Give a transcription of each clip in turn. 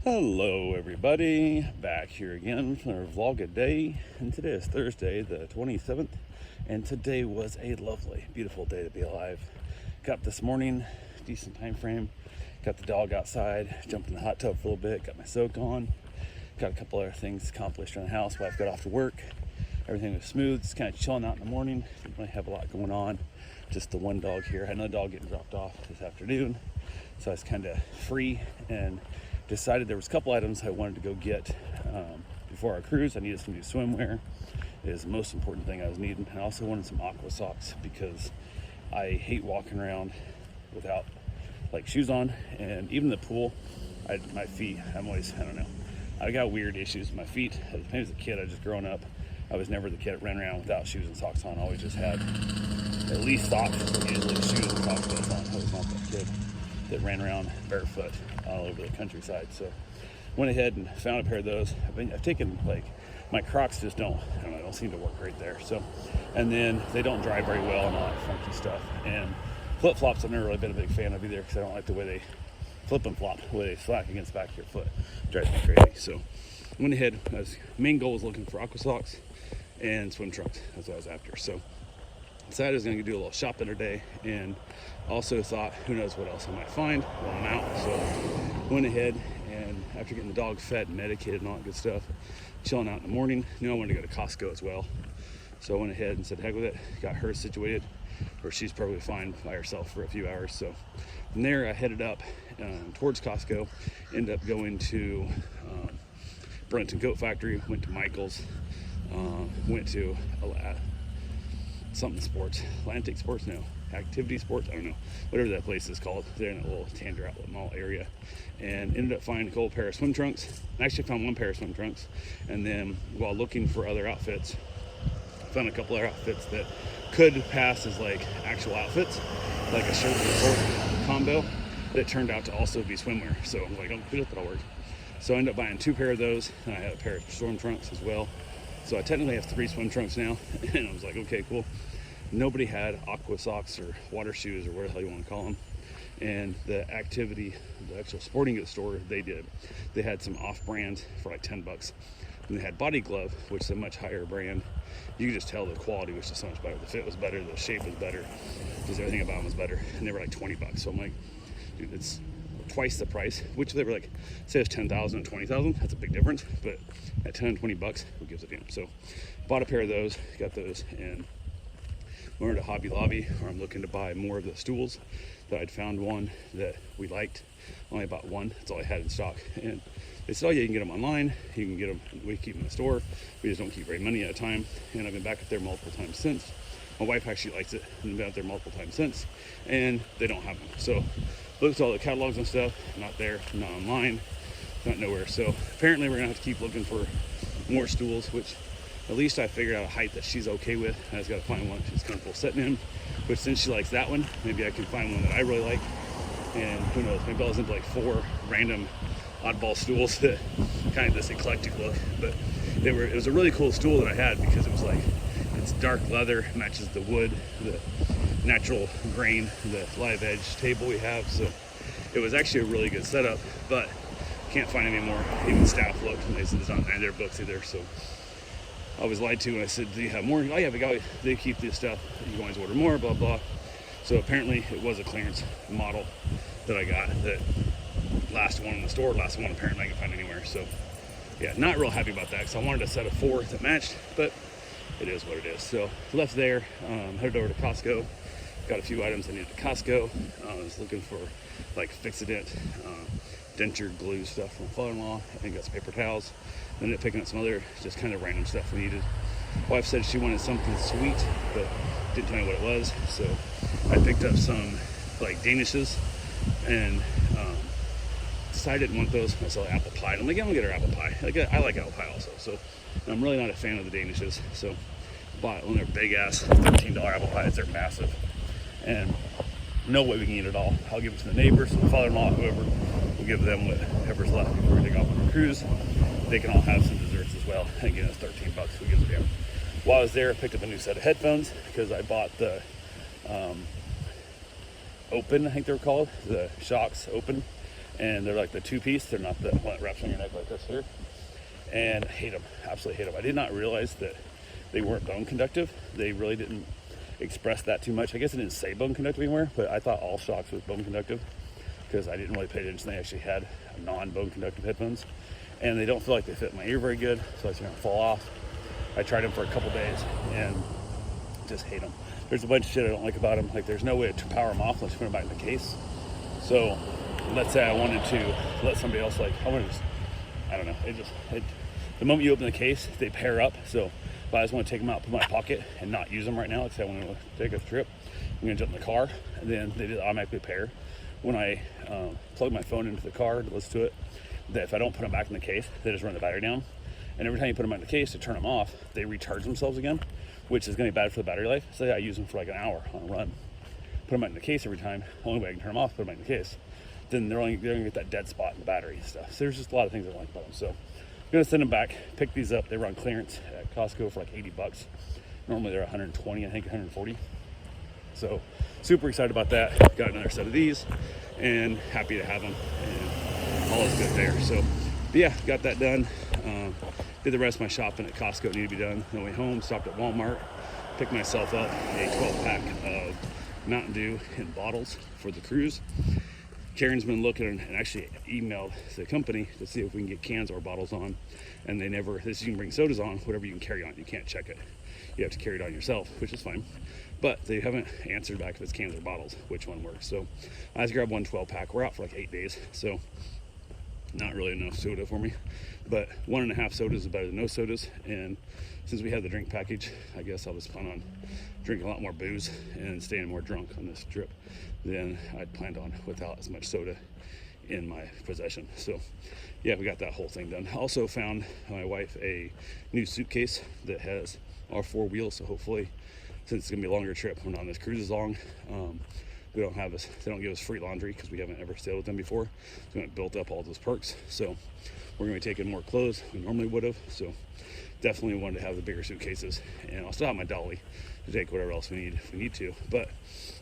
Hello everybody, back here again for another vlog a day, and today is Thursday the 27th, and today was a lovely, beautiful day to be alive. Got up this morning, decent time frame, got the dog outside, jumped in the hot tub for a little bit, got my soak on, got a couple other things accomplished around the house. Wife got off to work, everything was smooth, just kind of chilling out in the morning, didn't really have a lot going on, just the one dog here. I had another dog getting dropped off this afternoon, so I was kind of free and decided there was a couple items I wanted to go get before our cruise. I needed some new swimwear. It is the most important thing I was needing. And I also wanted some aqua socks because I hate walking around without like shoes on, and even the pool, my feet, I don't know. I got weird issues with my feet. Maybe as a kid, I just growing up, I was never the kid that ran around without shoes and socks on. I always just had at least socks, usually shoes and socks on. I was not that kid that ran around barefoot all over the countryside. So went ahead and found a pair of those. I've taken, like, my Crocs just don't seem to work right there. So, and then they don't dry very well and all that funky stuff. And flip-flops I've never really been a big fan of either because I don't like the way they flip and flop, the way they slack against the back of your foot. It drives me crazy. So went ahead, main goal was looking for aqua socks and swim trunks. That's what I was after. So decided I was going to do a little shopping today, and also thought, who knows what else I might find while I'm out. So went ahead, and after getting the dog fed and medicated and all that good stuff, chilling out in the morning, knew I wanted to go to Costco as well. So I went ahead and said, heck with it, got her situated where she's probably fine by herself for a few hours. So from there, I headed up towards Costco, ended up going to Burlington Goat Factory, went to Michael's, went to something sports, Atlantic Sports, no, Activity Sports, I don't know, whatever that place is called. They're in a little Tanger Outlet Mall area, and ended up finding a cool pair of swim trunks. I actually found one pair of swim trunks, and then while looking for other outfits, found a couple other outfits that could pass as like actual outfits, like a shirt and a short combo, but it turned out to also be swimwear. So I'm like, oh, that'll work. So I ended up buying two pair of those, and I had a pair of swim trunks as well. So I technically have 3 swim trunks now, and I was like, okay, cool. Nobody had aqua socks or water shoes or whatever the hell you want to call them. And the actual sporting goods store, they did. They had some off-brand for like $10. And they had Body Glove, which is a much higher brand. You could just tell the quality was just so much better. The fit was better, the shape was better, just everything about them was better. And they were like $20. So I'm like, dude, it's twice the price, which they were like, say it's 10,000 and 20,000, that's a big difference, but at 10 and 20 bucks, who gives a damn? So bought a pair of those, got those, and went to Hobby Lobby, where I'm looking to buy more of the stools. That I'd found one that we liked, only bought one, that's all I had in stock. And they said, oh yeah, you can get them online, you can get them, we keep them in the store, we just don't keep very many at a time. And I've been back up there multiple times since. My wife actually likes it, and I've been out there multiple times since, and they don't have them. So looked at all the catalogs and stuff, not there, not online, not nowhere. So apparently we're gonna have to keep looking for more stools, which at least I figured out a height that she's okay with. I just gotta find one she's comfortable sitting in, but since she likes that one, maybe I can find one that I really like. And who knows, maybe I'll into like 4 random oddball stools that kind of this eclectic look. But it was a really cool stool that I had because it was like, it's dark leather, matches the wood, the natural grain, the live edge table we have. So it was actually a really good setup, but can't find any more. Even staff looked, and they said it's not in their books either. So I was lied to when I said, do you have more? Oh yeah, they keep this stuff, you can always order more, blah blah. So apparently it was a clearance model that I got, that last one in the store, last one apparently I can find anywhere. So yeah, not real happy about that, because I wanted a set of 4 that matched, but it is what it is. So left there, headed over to Costco, got a few items I needed at Costco. I was looking for like Fix-A-Dent, denture glue stuff from my father-in-law. I think that's paper towels. Ended up picking up some other just kind of random stuff we needed. Wife said she wanted something sweet, but didn't tell me what it was. So I picked up some like Danishes, and decided I didn't want those. I saw apple pie. I'm like, yeah, I'm gonna get her apple pie. I like apple pie also. So I'm really not a fan of the Danishes. So bought one of their big ass $13 apple pies. They're massive, and no way we can eat it all. I'll give it to the neighbors, the father-in-law, whoever. We'll give them whatever's left before we take off on the cruise. They can all have some desserts as well. Again, it's $13. Who gives a damn? While I was there, I picked up a new set of headphones because I bought the Open, I think they were called, the Shocks Open, and they're like the 2-piece. They're not the one that wraps on your neck like this here. And I hate them, absolutely hate them. I did not realize that they weren't bone conductive. They really didn't express that too much. I guess it didn't say bone conductive anywhere, but I thought all Shokz was bone conductive because I didn't really pay attention. They actually had non-bone conductive headphones, and they don't feel like they fit my ear very good, so it's gonna fall off. I tried them for a couple days and just hate them. There's a bunch of shit I don't like about them. Like, there's no way to power them off unless you put them back in the case. So let's say I wanted to let somebody else, like, I don't know, the moment you open the case, they pair up. So if I just want to take them out, put them in my pocket, and not use them right now, let's say I want to take a trip, I'm gonna jump in the car, and then they just automatically pair. When I plug my phone into the car to listen to it, that if I don't put them back in the case, they just run the battery down. And every time you put them in the case to turn them off, they recharge themselves again, which is going to be bad for the battery life. So I use them for like an hour on a run. Put them in the case every time. The only way I can turn them off, put them in the case. Then they're going to get that dead spot in the battery and stuff. So there's just a lot of things I like about them. So I'm going to send them back, pick these up. They were on clearance at Costco for like $80. Normally they're 120, I think 140. So super excited about that. Got another set of these and happy to have them. And all is good there. So yeah, got that done. Did the rest of my shopping at Costco. It needed to be done. On the way home, stopped at Walmart, picked myself up a 12-pack of Mountain Dew in bottles for the cruise. Karen's been looking and actually emailed the company to see if we can get cans or bottles on, and they never. This you can bring sodas on, whatever you can carry on. You can't check it. You have to carry it on yourself, which is fine. But they haven't answered back if it's cans or bottles, which one works. So I just grabbed one 12-pack. We're out for like 8 days, so not really enough soda for me, but 1.5 sodas is better than no sodas. And since we have the drink package, I guess I'll just plan on drinking a lot more booze and staying more drunk on this trip than I'd planned on without as much soda in my possession. So yeah, we got that whole thing done. Also found my wife a new suitcase that has our 4 wheels, so hopefully, since it's gonna be a longer trip, when on this cruise is long, they don't give us free laundry because we haven't ever sailed with them before. So we haven't built up all those perks. So we're gonna be taking more clothes than we normally would have. So definitely wanted to have the bigger suitcases, and I'll still have my dolly to take whatever else we need if we need to, but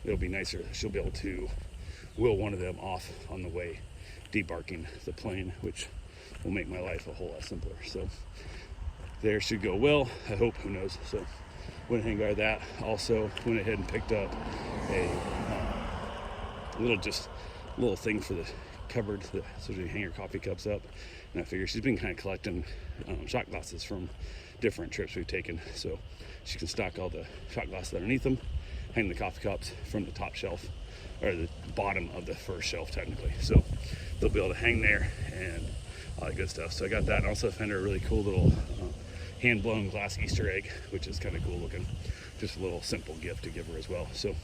it'll be nicer. She'll be able to wheel one of them off on the way debarking the plane, which will make my life a whole lot simpler. So there should go well, I hope, who knows. So went ahead and got that. Also went ahead and picked up a little thing for the cupboard, so you can hang your coffee cups up. And I figure she's been kind of collecting shot glasses from different trips we've taken, so she can stock all the shot glasses underneath them, hang the coffee cups from the top shelf, or the bottom of the first shelf technically. So they'll be able to hang there and all that good stuff. So I got that, and also found her a really cool little hand-blown glass Easter egg, which is kind of cool looking. Just a little simple gift to give her as well. So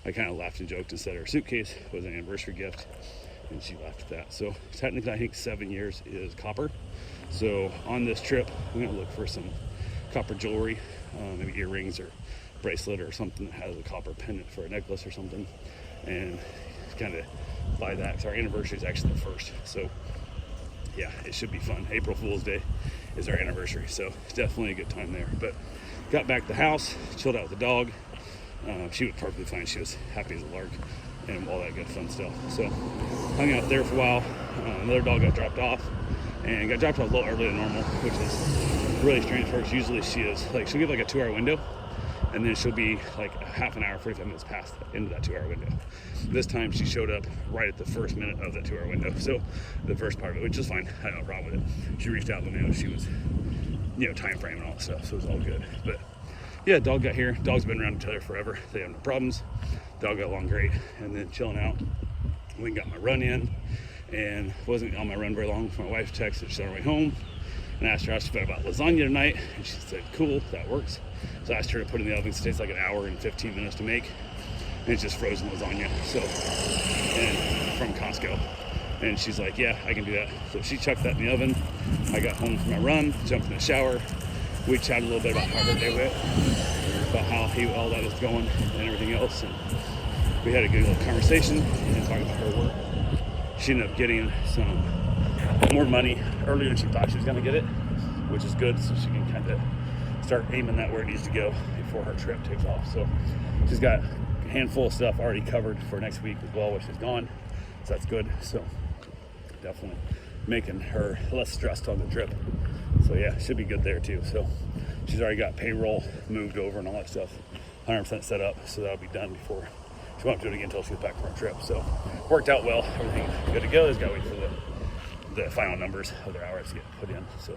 I kind of laughed and joked and said her suitcase was an anniversary gift, and she laughed at that. So technically I think 7 years is copper. So on this trip we're gonna look for some copper jewelry, maybe earrings or bracelet or something that has a copper pendant for a necklace or something, and kind of buy that because our anniversary is actually the 1st. So yeah, it should be fun. April Fool's Day is our anniversary, so it's definitely a good time there. But got back to the house, chilled out with the dog. She was perfectly fine. She was happy as a lark and all that good fun stuff. So hung out there for a while. Another dog got dropped off, and got dropped off a little earlier than normal, which is really strange for her. Usually she'll get like a 2-hour window, and then she'll be like a half an hour, 45 minutes past into that 2-hour window. This time she showed up right at the first minute of that 2-hour window. So the first part of it, which is fine, I had no problem with it. She reached out and let me know she was, time frame and all that stuff, so it was all good. But yeah, dog got here. Dogs been around each other forever. They have no problems. Dog got along great, and then chilling out. We got my run in, and wasn't on my run very long before my wife texted. She's on her way home, and I asked her how she felt about lasagna tonight, and she said, cool, that works. So I asked her to put it in the oven. It takes like an hour and 15 minutes to make, and it's just frozen lasagna. So, and from Costco. And she's like, yeah, I can do that. So she chucked that in the oven. I got home from my run, jumped in the shower. We chatted a little bit about how her day went, about how all that is going and everything else. And we had a good little conversation and talking about her work. She ended up getting some more money earlier than she thought she was gonna get it, which is good, so she can kind of start aiming that where it needs to go before her trip takes off. So she's got a handful of stuff already covered for next week as well, which is gone. So that's good. So definitely making her less stressed on the trip. So yeah, should be good there too. So she's already got payroll moved over and all that stuff 100% set up, so that'll be done before she won't have to do it again until she gets back from her trip. So worked out well, everything good to go. Just gotta wait for the final numbers of their hours to get put in. So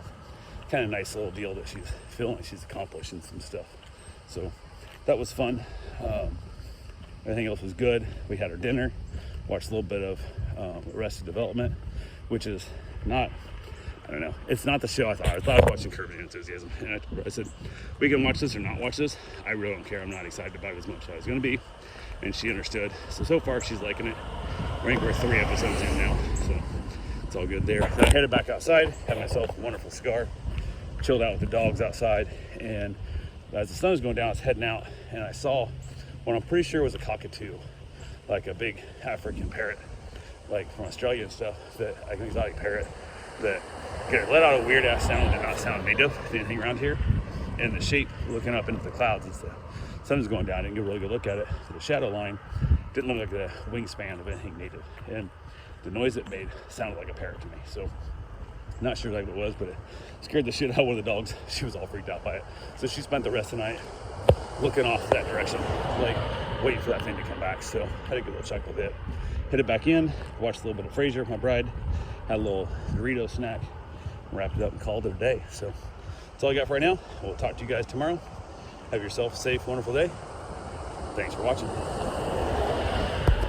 kind of nice little deal that she's feeling like she's accomplishing some stuff. So that was fun. Everything else was good. We had our dinner, watched a little bit of Arrested Development, which is not, I don't know, it's not the show I thought. I thought I was watching Curb Your Enthusiasm, and I said, we can watch this or not watch this. I really don't care. I'm not excited about it as much as I was going to be, and she understood. So far she's liking it. I think we're 3 episodes in now, so it's all good there. Then I headed back outside, had myself a wonderful cigar, chilled out with the dogs outside, and as the sun was going down, I was heading out, and I saw what I'm pretty sure was a cockatoo, like a big African parrot, like from Australia and stuff, that like an exotic parrot that let out a weird ass sound that did not sound native to anything around here. And the shape, looking up into the clouds as the sun was going down, I didn't get a really good look at it. The shadow line didn't look like the wingspan of anything native, and the noise it made sounded like a parrot to me. So not sure like what it was, but it scared the shit out of one of the dogs. She was all freaked out by it. So she spent the rest of the night looking off that direction, like waiting for that thing to come back. So had a good little chuckle bit. Headed back in, watched a little bit of Frasier, my bride, had a little Dorito snack, wrapped it up and called it a day. So that's all I got for right now. We'll talk to you guys tomorrow. Have yourself a safe, wonderful day. Thanks for watching.